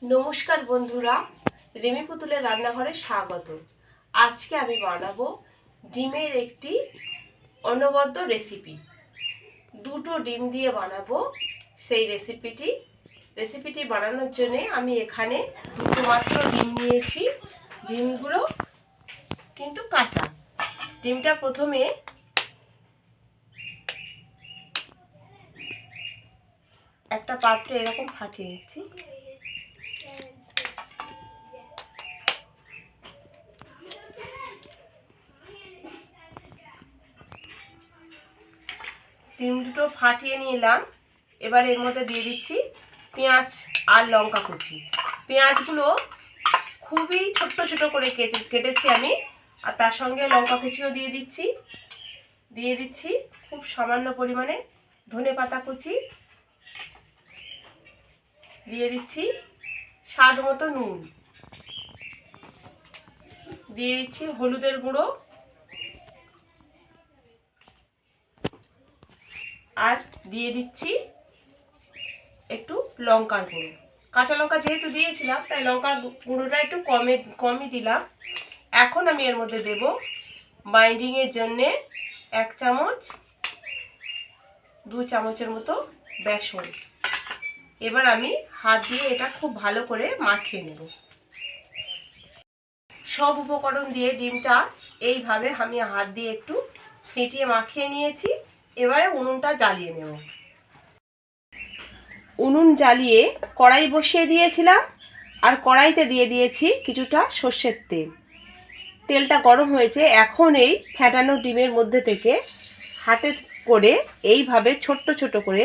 নমস্কার বন্ধুরা, রিমি পুতুলের রান্নাঘরে স্বাগত। আজকে আমি বানাবো ডিমের একটি অনবদ্য রেসিপি। দুটো ডিম দিয়ে বানাবো সেই রেসিপিটি বানানোর জন্য আমি এখানে দুটো মাত্র ডিম নিয়েছি। ডিমগুলো কিন্তু কাঁচা। ডিমটা প্রথমে একটা পাত্রে এরকম ফাটিয়ে নিচ্ছি। ডিম দুটো ফাটিয়ে নিলাম। এবার এর মধ্যে দিয়ে দিচ্ছি পেঁয়াজ আর লঙ্কা কুচি। পেঁয়াজগুলো খুবই ছোট্ট ছোট করে কেটেছি আমি, আর তার সঙ্গে লঙ্কা কুচিও দিয়ে দিচ্ছি খুব সামান্য পরিমাণে ধনেপাতা কুচি, দিয়ে দিচ্ছি স্বাদ মতো নুন, দিয়ে দিচ্ছি হলুদের গুঁড়ো, আর দিয়ে দিচ্ছি একটু লঙ্কার গুঁড়ো। কাঁচা লঙ্কা যেহেতু দিয়েছিলাম তাই লঙ্কার গুঁড়োটা একটু কমই দিলাম। এখন আমি এর মধ্যে দেব বাইন্ডিংয়ের জন্যে 1 চামচ 2 চামচের মতো বেসন। এবার আমি হাত দিয়ে এটা খুব ভালো করে মাখিয়ে নেব। সব উপকরণ দিয়ে ডিমটা এইভাবে আমি হাত দিয়ে একটু ফেটিয়ে মাখিয়ে নিয়েছি। এবারে উনুনটা জ্বালিয়ে নেব। উনুন জ্বালিয়ে কড়াই বসিয়ে দিয়েছিলাম, আর কড়াইতে দিয়ে দিয়েছি কিছুটা সর্ষের তেল। তেলটা গরম হয়েছে। এখন এই ফেটানো ডিমের মধ্যে থেকে হাতে করে এইভাবে ছোট্ট ছোট করে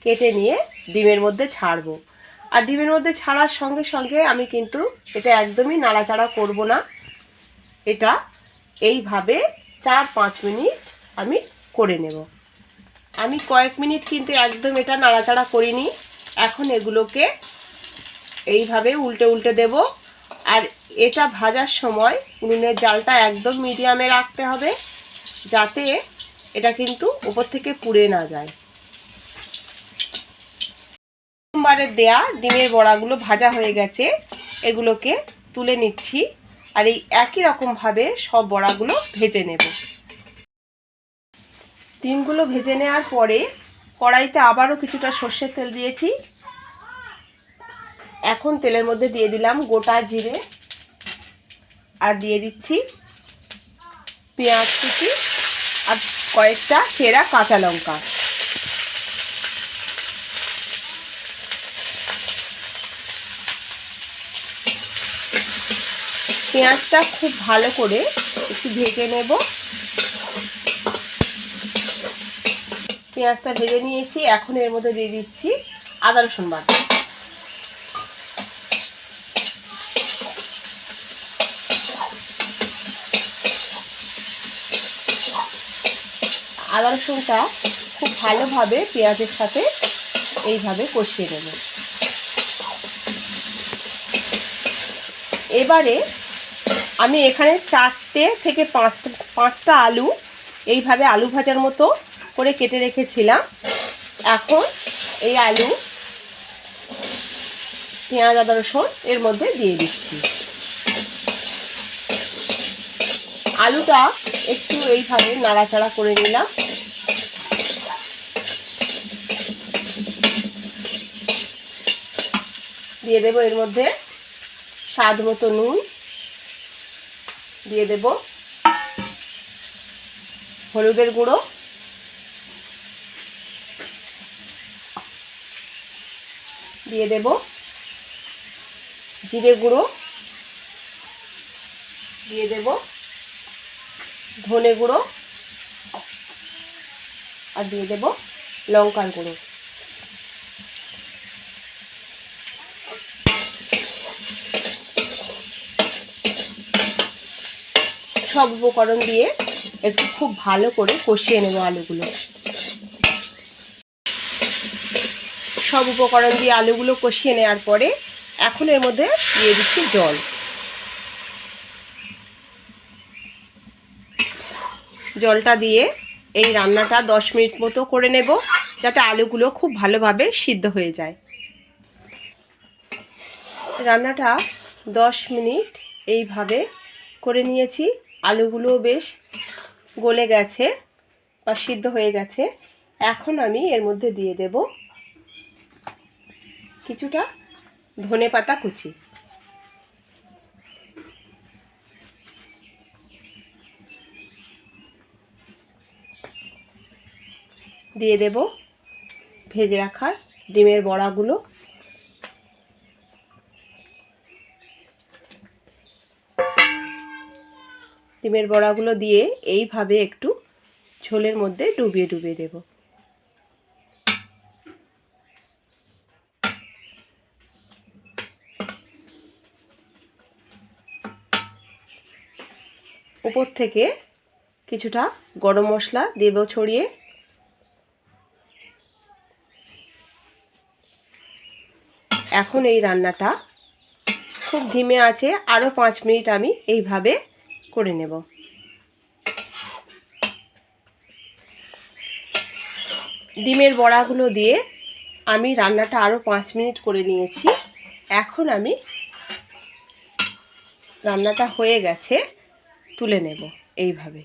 কেটে নিয়ে ডিমের মধ্যে ছাড়বো। আর ডিমের মধ্যে ছাড়ার সঙ্গে সঙ্গে আমি কিন্তু এটা একদমই নাড়াচাড়া করব না। এটা এইভাবে 4-5 মিনিট আমি করে নেব। আমি কয়েক মিনিট কিন্তু একদম এটা নাড়াচাড়া করিনি। এখন এগুলোকে এইভাবে উল্টে উল্টে দেব। আর এটা ভাজার সময় উনুনের জালটা একদম মিডিয়ামে রাখতে হবে, যাতে এটা কিন্তু উপর থেকে পুড়ে না যায়। প্রথমবারে দেয়া ডিমের বড়াগুলো ভাজা হয়ে গেছে, এগুলোকে তুলে নিচ্ছি। আর এই একই রকমভাবে সব বড়াগুলো ভেজে নেব। ডিমগুলো ভেজে নেওয়ার পরে কড়াইতে আবারও কিছুটা সর্ষের তেল দিয়েছি। এখন তেলের মধ্যে দিয়ে দিলাম গোটা জিরে, আর দিয়ে দিচ্ছি পেঁয়াজ কুচি আর কয়েকটা চেরা কাঁচা লঙ্কা। পেঁয়াজটা খুব ভালো করে একটু ভেজে নেব। পেঁয়াজটা ভেজে নিয়েছি। এখন এর মধ্যে দিয়ে দিচ্ছি আদা রসুন বাটা। আদা রসুনটা খুব ভালোভাবে পেঁয়াজের সাথে এইভাবে কষিয়ে নেব। এবারে আমি এখানে 4 থেকে 5টা আলু এইভাবে আলু ভাজার মতো করে কেটে রেখেছিলাম। এখন এই আলু, পেঁয়াজ, আদা রসুন এর মধ্যে দিয়ে দিচ্ছি। আলুটা একটু এইভাবে নাড়াচাড়া করে নিলাম। দিয়ে দেব এর মধ্যে স্বাদ মতো নুন, দিয়ে দেব হলুদের গুঁড়ো, দিয়ে দেব জিরে গুঁড়ো, দিয়ে দেব ধনে গুঁড়ো, আর দিয়ে দেব লঙ্কার গুঁড়ো। সব উপকরণ দিয়ে একটু খুব ভালো করে কষিয়ে নেব আলুগুলো। সব উপকরণ দিয়ে আলুগুলো কষিয়ে নেওয়ার পরে এখন এর মধ্যে দিয়ে দিচ্ছি জল। জলটা দিয়ে এই রান্নাটা 10 মিনিট মতো করে নেব, যাতে আলুগুলো খুব ভালোভাবে সিদ্ধ হয়ে যায়। রান্নাটা 10 মিনিট এইভাবে করে নিয়েছি। আলুগুলো বেশ গলে গেছে বা সিদ্ধ হয়ে গেছে। এখন আমি এর মধ্যে দিয়ে দেব কিছুটা ধনেপাতা কুচি। দিয়ে দেব ভেজে রাখা ডিমের বড়াগুলো। ডিমের বড়াগুলো দিয়ে এইভাবে একটু ঝোলের মধ্যে ডুবিয়ে ডুবিয়ে দেব। উপর থেকে কিছুটা গরম মশলা দেব ছড়িয়ে। এখন এই রান্নাটা খুব ধিমে আছে আরও 5 মিনিট আমি এইভাবে করে নেব। ডিমের বড়াগুলো দিয়ে আমি রান্নাটা আরও 5 মিনিট করে নিয়েছি। এখন আমি রান্নাটা হয়ে গেছে, তুলে নেব এইভাবে।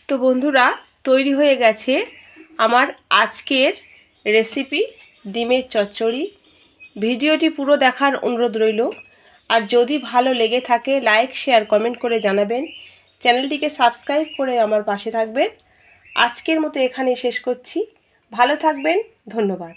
তো বন্ধুরা, তৈরি হয়ে গেছে আমার আজকের রেসিপি ডিমের চচ্চড়ি। ভিডিওটি পুরো দেখার অনুরোধ রইল। আর যদি ভালো লেগে থাকে লাইক শেয়ার কমেন্ট করে জানাবেন। চ্যানেলটিকে সাবস্ক্রাইব করে আমার পাশে থাকবেন। আজকের মতো এখানেই শেষ করছি। ভালো থাকবেন, ধন্যবাদ।